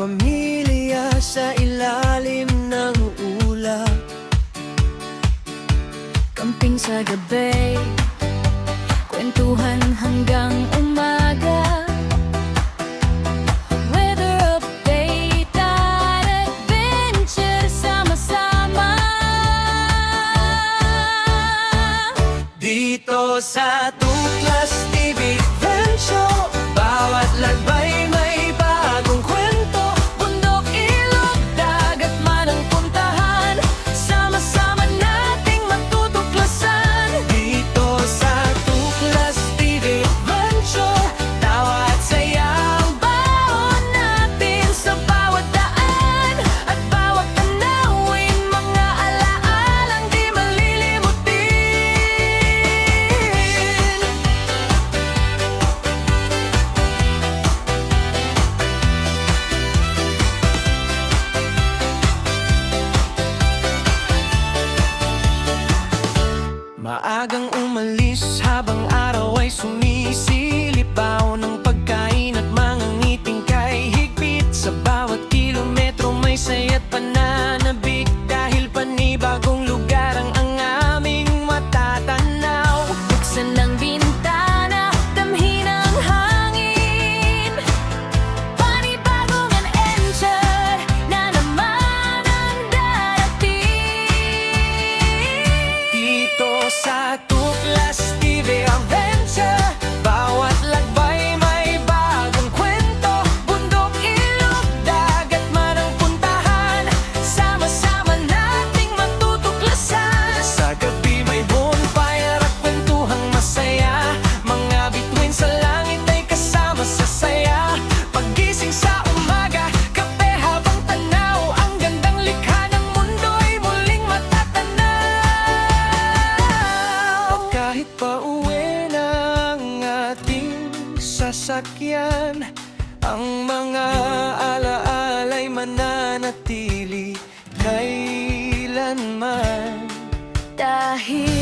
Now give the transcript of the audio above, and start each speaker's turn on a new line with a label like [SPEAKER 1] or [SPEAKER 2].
[SPEAKER 1] pamilya sa ilalim ng ulap.
[SPEAKER 2] Camping sa gabi, kwentuhan hanggang umaga. Weather update at adventure sama-sama.
[SPEAKER 1] Dito sa Tuklas TV Adventure, bawat lagbay may bagong kwento.
[SPEAKER 2] Bundok, ilog, dagat man ang puntahan, sama-sama nating matutuklasan.
[SPEAKER 1] Dito sa Tuklas TV Adventure, tawa at saya ang
[SPEAKER 2] Baon natin sa bawat daan, at bawat tanawin, mga alaalang di malilimutin.
[SPEAKER 1] Maagang umalis habang araw ay sumisilip. Baon ng pagkain at mga ngiting kay higpit. Sa bawat kilometro may saya't pananabik, dahil panibagong lugar ang aming matatanaw.
[SPEAKER 2] Buksan ng bintana, damhin ang hangin. Panibagong adventure na naman ang darating.
[SPEAKER 1] Dito sa Tuklas TV Adventure, bawat lagbay may bagong kwento.
[SPEAKER 2] Bundok, ilog, dagat man ang puntahan, sama-sama nating matutuklasan.
[SPEAKER 1] Sa gabi may bonfire at kwentuhang masaya. Mga bituin sa langit ay kasama sa saya. Paggising sa umaga, kape habang tanaw, ang gandang likha ng mundo ay muling matatanaw. At kahit pa uwi na ang ating sasakyan, ang mga alaala'y mananatili kailanman.
[SPEAKER 2] Dahil